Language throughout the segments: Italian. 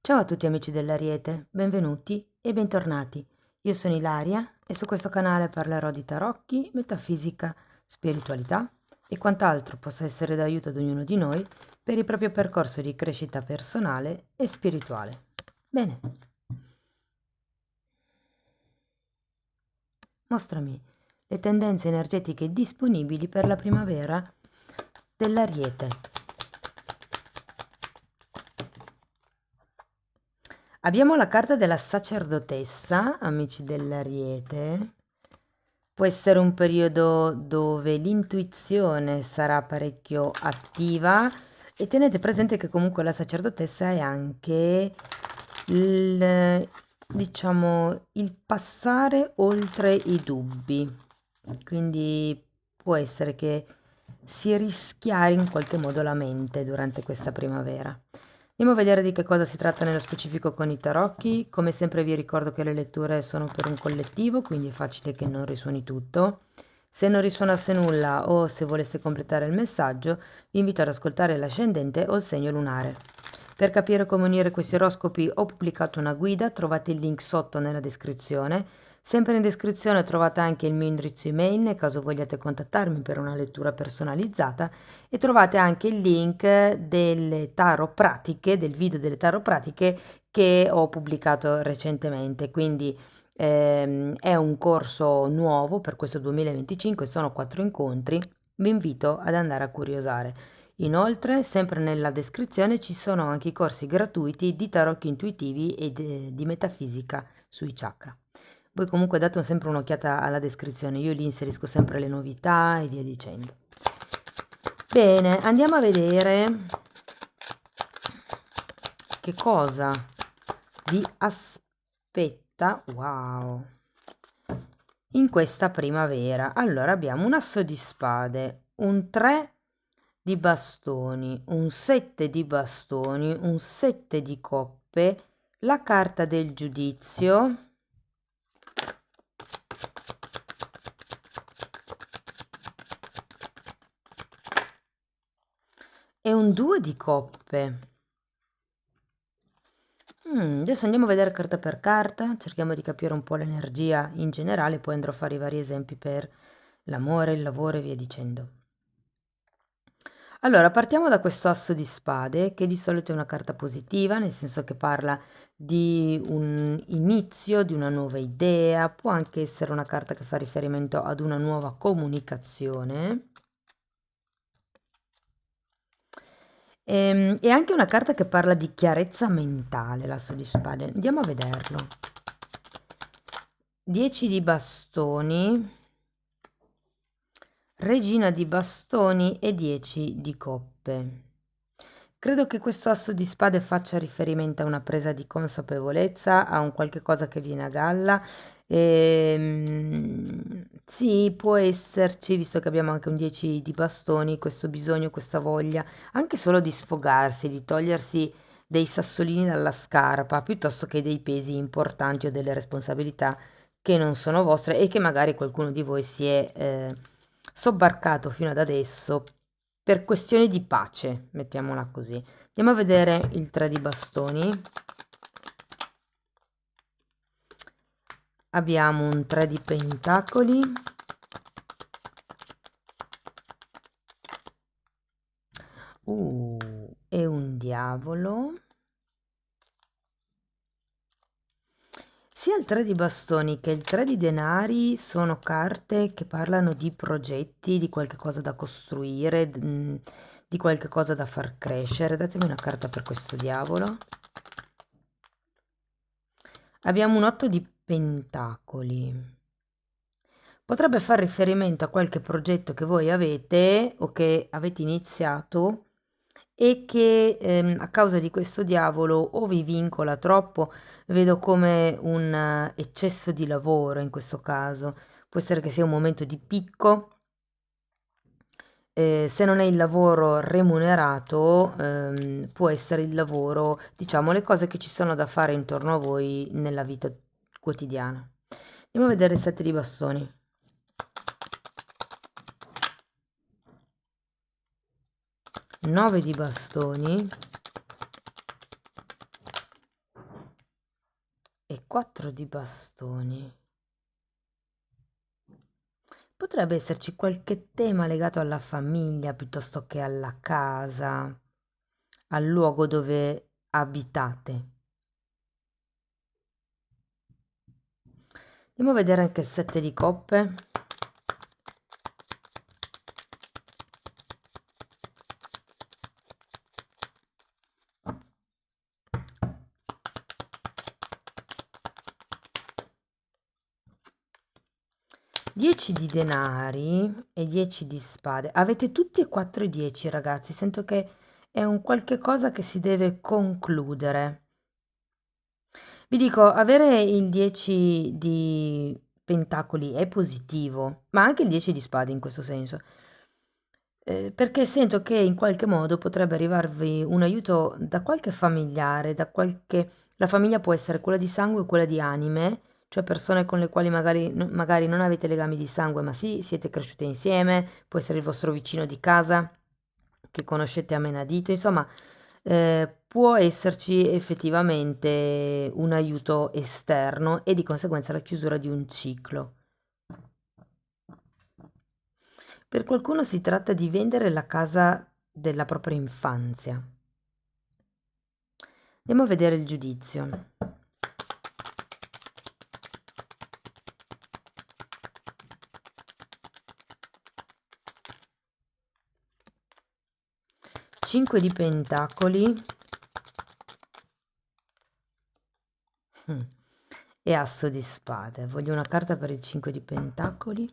Ciao a tutti amici dell'Ariete, benvenuti e bentornati. Io sono Ilaria e su questo canale parlerò di tarocchi, metafisica, spiritualità e quant'altro possa essere d'aiuto ad ognuno di noi per il proprio percorso di crescita personale e spirituale. Bene, mostrami le tendenze energetiche disponibili per la primavera dell'Ariete. Abbiamo la carta della sacerdotessa, amici dell'Ariete. Può essere un periodo dove l'intuizione sarà parecchio attiva e tenete presente che comunque la sacerdotessa è anche il passare oltre i dubbi. Quindi può essere che si rischiari in qualche modo la mente durante questa primavera. Andiamo a vedere di che cosa si tratta nello specifico con i tarocchi. Come sempre vi ricordo che le letture sono per un collettivo, quindi è facile che non risuoni tutto. Se non risuonasse nulla o se voleste completare il messaggio, vi invito ad ascoltare l'ascendente o il segno lunare. Per capire come unire questi oroscopi ho pubblicato una guida, trovate il link sotto nella descrizione. Sempre in descrizione trovate anche il mio indirizzo email nel caso vogliate contattarmi per una lettura personalizzata e trovate anche il link delle tarot pratiche, del video delle tarot pratiche che ho pubblicato recentemente. Quindi è un corso nuovo per questo 2025, sono 4 incontri, vi invito ad andare a curiosare. Inoltre, sempre nella descrizione ci sono anche i corsi gratuiti di tarocchi intuitivi e di metafisica sui chakra. Voi comunque date sempre un'occhiata alla descrizione, io lì inserisco sempre le novità e via dicendo. Bene, andiamo a vedere che cosa vi aspetta, wow, in questa primavera. Allora abbiamo un asso di spade, un 3 di bastoni, un 7 di bastoni, un 7 di coppe, la carta del giudizio e un 2 di coppe. Adesso andiamo a vedere carta per carta, cerchiamo di capire un po' l'energia in generale, poi andrò a fare i vari esempi per l'amore, il lavoro e via dicendo. Allora, partiamo da questo asso di spade, che di solito è una carta positiva, nel senso che parla di un inizio, di una nuova idea, può anche essere una carta che fa riferimento ad una nuova comunicazione. È anche una carta che parla di chiarezza mentale, l'asso di spade. Andiamo a vederlo. 10 di bastoni, regina di bastoni e 10 di coppe. Credo che questo asso di spade faccia riferimento a una presa di consapevolezza, a un qualche cosa che viene a galla. Sì, può esserci, visto che abbiamo anche un 10 di bastoni, questo bisogno, questa voglia, anche solo di sfogarsi, di togliersi dei sassolini dalla scarpa, piuttosto che dei pesi importanti o delle responsabilità che non sono vostre e che magari qualcuno di voi si è sobbarcato fino ad adesso per questioni di pace, mettiamola così. Andiamo a vedere il 3 di bastoni. Abbiamo un 3 di pentacoli. E un diavolo. Sia il 3 di bastoni che il 3 di denari sono carte che parlano di progetti, di qualche cosa da costruire, di qualche cosa da far crescere. Datemi una carta per questo diavolo. Abbiamo un 8 di pentacoli. Potrebbe far riferimento a qualche progetto che voi avete o che avete iniziato e che a causa di questo diavolo o vi vincola troppo, vedo come un eccesso di lavoro in questo caso. Può essere che sia un momento di picco. Se non è il lavoro remunerato, può essere il lavoro, diciamo, le cose che ci sono da fare intorno a voi nella vita quotidiana. Andiamo a vedere il 7 di bastoni. 9 di bastoni e 4 di bastoni. Potrebbe esserci qualche tema legato alla famiglia piuttosto che alla casa, al luogo dove abitate. Andiamo a vedere anche il 7 di coppe. Dieci di denari e 10 di spade. Avete tutti e quattro i 10, ragazzi. Sento che è un qualche cosa che si deve concludere. Vi dico, avere il 10 di pentacoli è positivo, ma anche il 10 di spade in questo senso. Perché sento che in qualche modo potrebbe arrivarvi un aiuto da qualche familiare, da qualche... La famiglia può essere quella di sangue o quella di anime, cioè persone con le quali magari non avete legami di sangue, ma sì, siete cresciute insieme, può essere il vostro vicino di casa che conoscete a menadito, insomma, può esserci effettivamente un aiuto esterno e di conseguenza la chiusura di un ciclo. Per qualcuno si tratta di vendere la casa della propria infanzia. Andiamo a vedere il giudizio. Cinque di pentacoli e asso di spade. Voglio una carta per il 5 di pentacoli.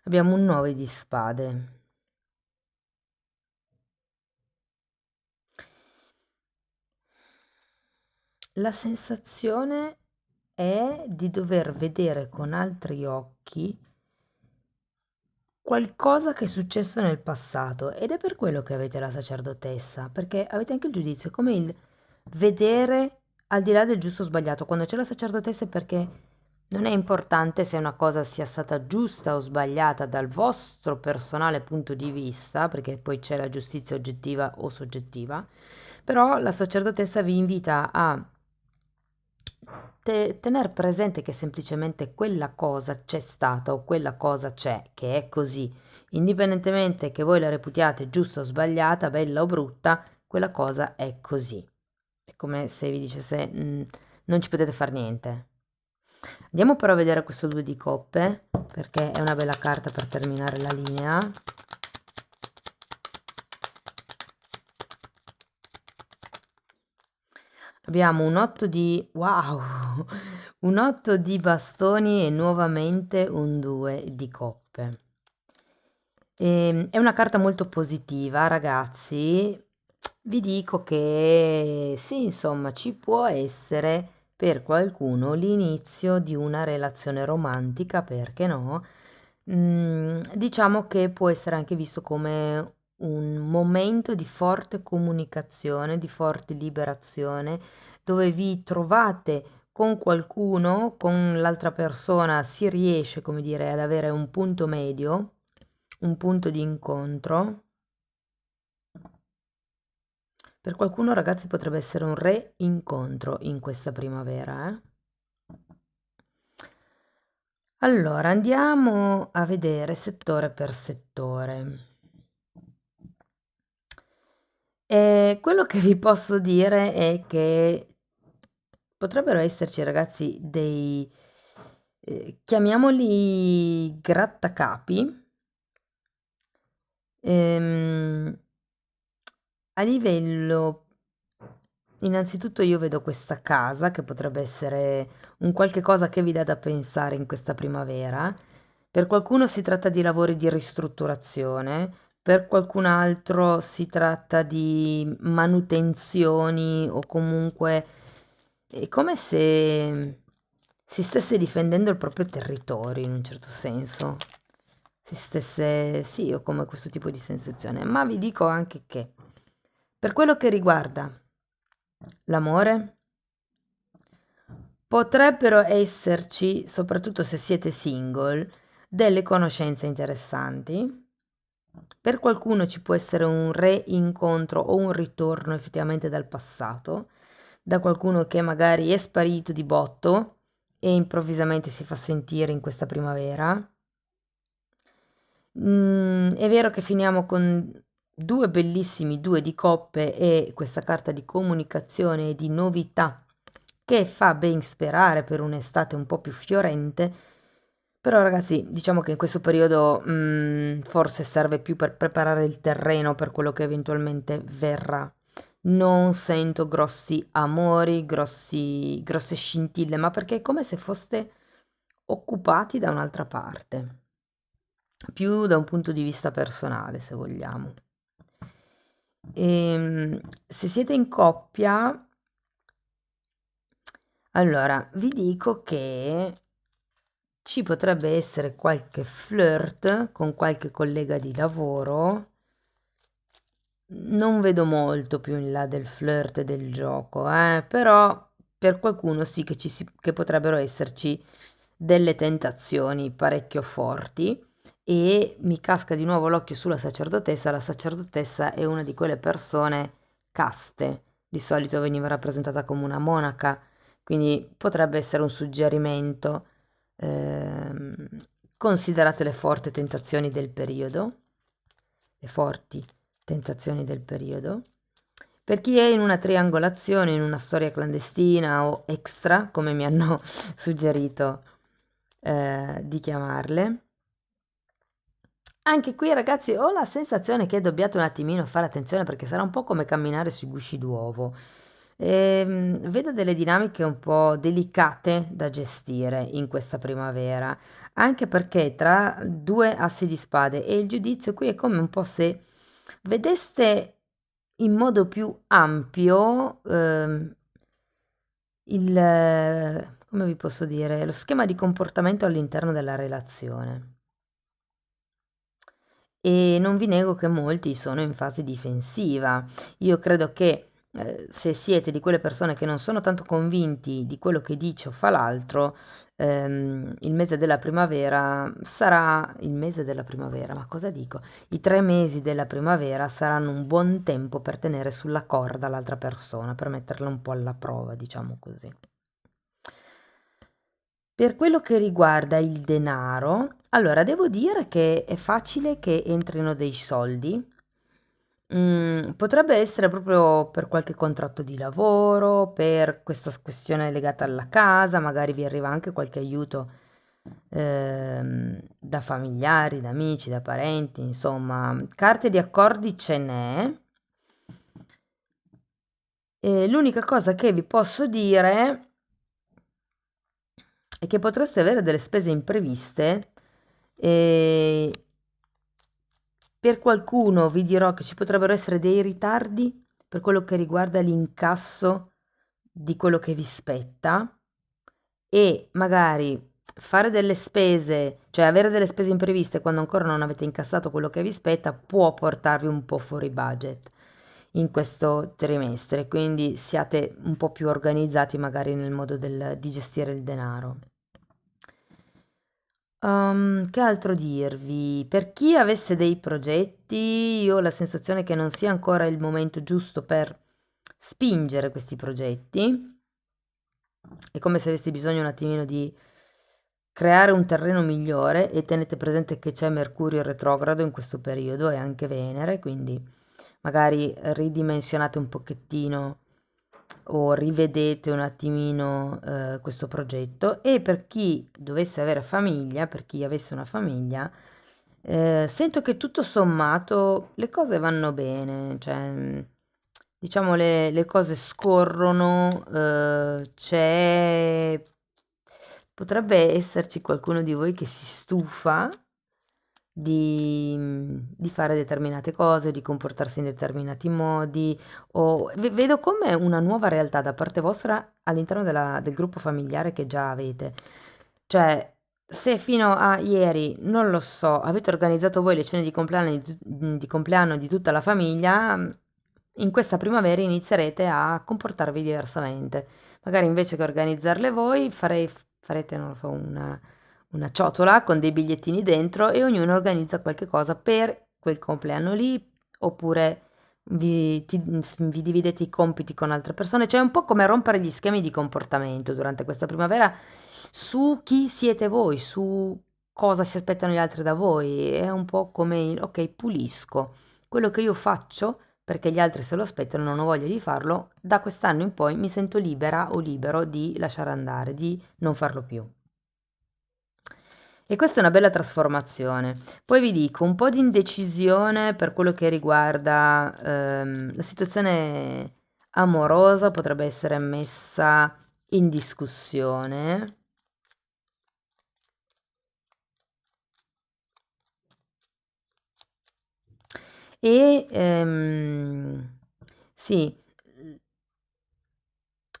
Abbiamo un 9 di spade. La sensazione è di dover vedere con altri occhi qualcosa che è successo nel passato ed è per quello che avete la sacerdotessa, perché avete anche il giudizio, come il vedere al di là del giusto o sbagliato. Quando c'è la sacerdotessa è perché non è importante se una cosa sia stata giusta o sbagliata dal vostro personale punto di vista, perché poi c'è la giustizia oggettiva o soggettiva, però la sacerdotessa vi invita a tener presente che semplicemente quella cosa c'è stata o quella cosa c'è, che è così, indipendentemente che voi la reputiate giusta o sbagliata, bella o brutta, quella cosa è così. È come se vi dicesse non ci potete fare niente. Andiamo però a vedere questo 2 di coppe, perché è una bella carta per terminare la linea. Abbiamo un 8 di... wow! Un 8 di bastoni e nuovamente un 2 di coppe. È una carta molto positiva, ragazzi. Vi dico che sì, insomma, ci può essere per qualcuno l'inizio di una relazione romantica, perché no? Diciamo che può essere anche visto come un momento di forte comunicazione, di forte liberazione, dove vi trovate con qualcuno, con l'altra persona si riesce, come dire, ad avere un punto medio, un punto di incontro. Per qualcuno, ragazzi, potrebbe essere un reincontro in questa primavera, eh? Allora, andiamo a vedere settore per settore. Quello che vi posso dire è che potrebbero esserci, ragazzi, dei, chiamiamoli grattacapi, ehm, a livello, innanzitutto io vedo questa casa che potrebbe essere un qualche cosa che vi dà da pensare in questa primavera. Per qualcuno si tratta di lavori di ristrutturazione, per qualcun altro si tratta di manutenzioni o comunque è come se si stesse difendendo il proprio territorio in un certo senso. Si stesse, sì, ho come questo tipo di sensazione, ma vi dico anche che per quello che riguarda l'amore, potrebbero esserci, soprattutto se siete single, delle conoscenze interessanti. Per qualcuno ci può essere un reincontro o un ritorno effettivamente dal passato, da qualcuno che magari è sparito di botto e improvvisamente si fa sentire in questa primavera. È vero che finiamo con due bellissimi due di coppe e questa carta di comunicazione e di novità che fa ben sperare per un'estate un po' più fiorente, però ragazzi, diciamo che in questo periodo forse serve più per preparare il terreno per quello che eventualmente verrà. Non sento grossi amori, grosse scintille, ma perché è come se foste occupati da un'altra parte, più da un punto di vista personale, se vogliamo. Se siete in coppia, allora vi dico che ci potrebbe essere qualche flirt con qualche collega di lavoro. Non vedo molto più in là del flirt e del gioco, però per qualcuno sì che potrebbero esserci delle tentazioni parecchio forti e mi casca di nuovo l'occhio sulla sacerdotessa. La sacerdotessa è una di quelle persone caste, di solito veniva rappresentata come una monaca, quindi potrebbe essere un suggerimento. Ehm, Considerate le forti tentazioni del periodo, le forti tentazioni del periodo. Per chi è in una triangolazione, in una storia clandestina o extra, come mi hanno suggerito di chiamarle, anche qui ragazzi ho la sensazione che dobbiate un attimino fare attenzione perché sarà un po' come camminare sui gusci d'uovo. Vedo delle dinamiche un po' delicate da gestire in questa primavera, anche perché tra due assi di spade e il giudizio qui è come un po' se vedeste in modo più ampio come vi posso dire, lo schema di comportamento all'interno della relazione. E non vi nego che molti sono in fase difensiva. Io credo che se siete di quelle persone che non sono tanto convinti di quello che dice o fa l'altro, il mese della primavera sarà il mese della primavera, ma cosa dico? I 3 mesi della primavera saranno un buon tempo per tenere sulla corda l'altra persona, per metterla un po' alla prova, diciamo così. Per quello che riguarda il denaro, allora devo dire che è facile che entrino dei soldi. Potrebbe essere proprio per qualche contratto di lavoro, per questa questione legata alla casa, magari vi arriva anche qualche aiuto da familiari, da amici, da parenti, insomma, carte di accordi ce n'è. L'unica cosa che vi posso dire è che potreste avere delle spese impreviste e per qualcuno vi dirò che ci potrebbero essere dei ritardi per quello che riguarda l'incasso di quello che vi spetta e magari fare delle spese, cioè avere delle spese impreviste quando ancora non avete incassato quello che vi spetta può portarvi un po' fuori budget in questo trimestre, quindi siate un po' più organizzati magari nel modo di gestire il denaro. Che altro dirvi? Per chi avesse dei progetti, io ho la sensazione che non sia ancora il momento giusto per spingere questi progetti. È come se avessi bisogno un attimino di creare un terreno migliore e tenete presente che c'è Mercurio retrogrado in questo periodo e anche Venere, quindi magari ridimensionate un pochettino o rivedete un attimino questo progetto. E per chi dovesse avere famiglia, per chi avesse una famiglia, sento che tutto sommato le cose vanno bene, cioè diciamo le cose scorrono, potrebbe esserci qualcuno di voi che si stufa di fare determinate cose, di comportarsi in determinati modi, o vedo come una nuova realtà da parte vostra all'interno del gruppo familiare che già avete. Cioè, se fino a ieri, non lo so, avete organizzato voi le cene di compleanno di tutta la famiglia, in questa primavera inizierete a comportarvi diversamente. Magari invece che organizzarle voi, farete, non lo so, una ciotola con dei bigliettini dentro e ognuno organizza qualche cosa per quel compleanno lì, oppure vi dividete i compiti con altre persone, cioè è un po' come rompere gli schemi di comportamento durante questa primavera su chi siete voi, su cosa si aspettano gli altri da voi, è un po' come il, ok, pulisco quello che io faccio perché gli altri se lo aspettano, non ho voglia di farlo, da quest'anno in poi mi sento libera o libero di lasciare andare, di non farlo più. E questa è una bella trasformazione. Poi vi dico, un po' di indecisione per quello che riguarda la situazione amorosa potrebbe essere messa in discussione. E sì,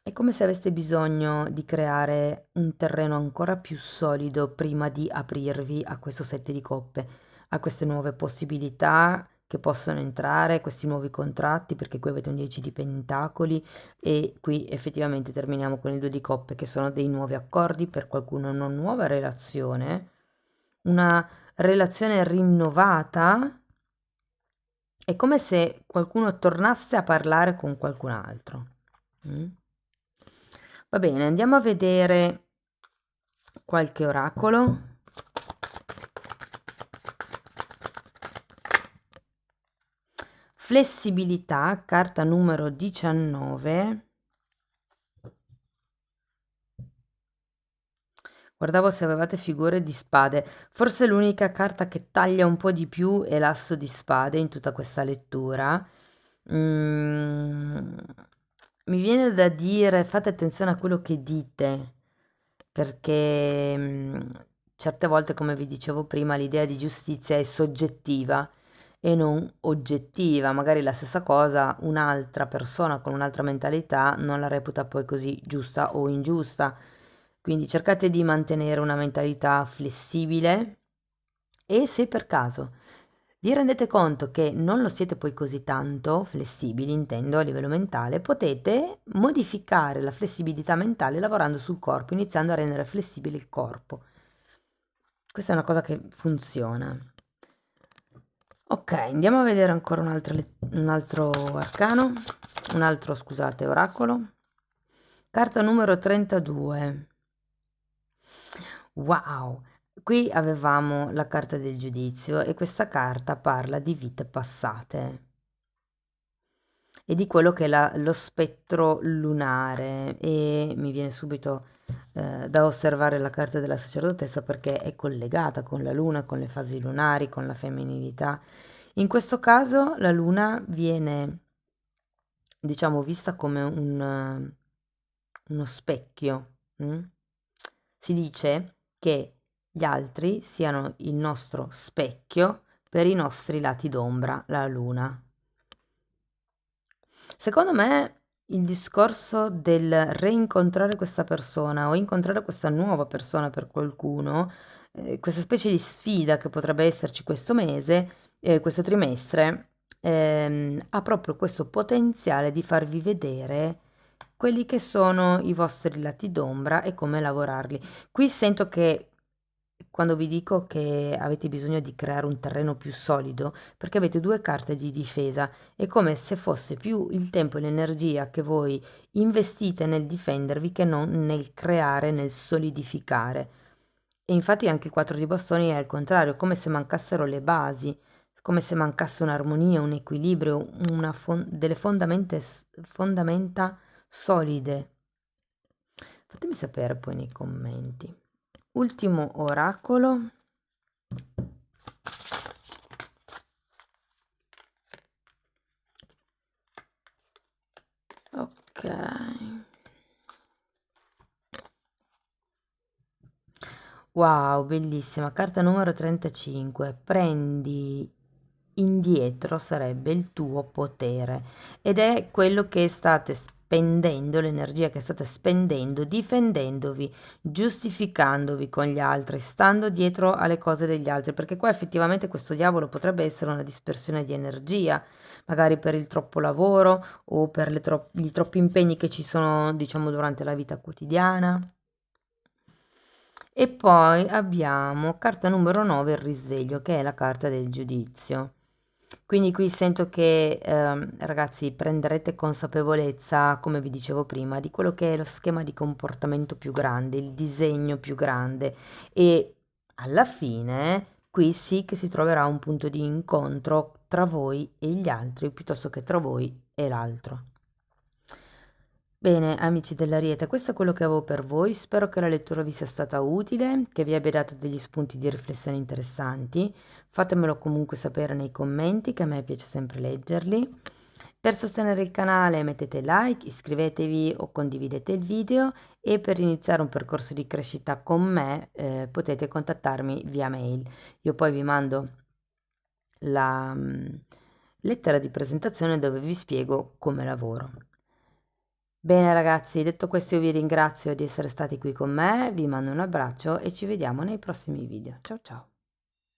è come se aveste bisogno di creare un terreno ancora più solido prima di aprirvi a questo sette di coppe, a queste nuove possibilità che possono entrare, questi nuovi contratti, perché qui avete un 10 di pentacoli e qui effettivamente terminiamo con il 2 di coppe, che sono dei nuovi accordi, per qualcuno una nuova relazione, una relazione rinnovata. È come se qualcuno tornasse a parlare con qualcun altro. Mm? Va bene, andiamo a vedere qualche oracolo. Flessibilità, carta numero 19. Guardavo se avevate figure di spade. Forse l'unica carta che taglia un po' di più è l'asso di spade in tutta questa lettura. Mm, mi viene da dire, fate attenzione a quello che dite, perché certe volte, come vi dicevo prima, l'idea di giustizia è soggettiva e non oggettiva. Magari la stessa cosa un'altra persona con un'altra mentalità non la reputa poi così giusta o ingiusta. Quindi cercate di mantenere una mentalità flessibile e se per caso vi rendete conto che non lo siete poi così tanto flessibili, intendo a livello mentale, potete modificare la flessibilità mentale lavorando sul corpo, iniziando a rendere flessibile il corpo. Questa è una cosa che funziona. Ok, andiamo a vedere ancora un altro arcano, un altro, scusate, oracolo. Carta numero 32. Wow! Qui avevamo la carta del giudizio e questa carta parla di vite passate e di quello che è lo spettro lunare e mi viene subito da osservare la carta della sacerdotessa perché è collegata con la luna, con le fasi lunari, con la femminilità. In questo caso la luna viene, diciamo, vista come uno specchio. Si dice che gli altri siano il nostro specchio per i nostri lati d'ombra, la luna. Secondo me il discorso del reincontrare questa persona o incontrare questa nuova persona per qualcuno, questa specie di sfida che potrebbe esserci questo mese, questo trimestre, ha proprio questo potenziale di farvi vedere quelli che sono i vostri lati d'ombra e come lavorarli. Qui sento che quando vi dico che avete bisogno di creare un terreno più solido, perché avete due carte di difesa, è come se fosse più il tempo e l'energia che voi investite nel difendervi che non nel creare, nel solidificare. E infatti anche il 4 di bastoni è al contrario, come se mancassero le basi, come se mancasse un'armonia, un equilibrio, delle fondamenta solide. Fatemi sapere poi nei commenti. Ultimo oracolo. Ok. Wow, bellissima. Carta numero 35. Prendi indietro sarebbe il tuo potere ed è quello che state spendendo, l'energia che state spendendo, difendendovi, giustificandovi con gli altri, stando dietro alle cose degli altri, perché qua effettivamente questo diavolo potrebbe essere una dispersione di energia, magari per il troppo lavoro o per gli troppi impegni che ci sono, diciamo, durante la vita quotidiana. E poi abbiamo carta numero 9, il risveglio, che è la carta del giudizio. Quindi qui sento che, ragazzi, prenderete consapevolezza, come vi dicevo prima, di quello che è lo schema di comportamento più grande, il disegno più grande e alla fine qui sì che si troverà un punto di incontro tra voi e gli altri, piuttosto che tra voi e l'altro. Bene, amici dell'Ariete, questo è quello che avevo per voi. Spero che la lettura vi sia stata utile, che vi abbia dato degli spunti di riflessione interessanti. Fatemelo comunque sapere nei commenti, che a me piace sempre leggerli. Per sostenere il canale mettete like, iscrivetevi o condividete il video e per iniziare un percorso di crescita con me potete contattarmi via mail. Io poi vi mando la lettera di presentazione dove vi spiego come lavoro. Bene ragazzi, detto questo io vi ringrazio di essere stati qui con me, vi mando un abbraccio e ci vediamo nei prossimi video. Ciao ciao!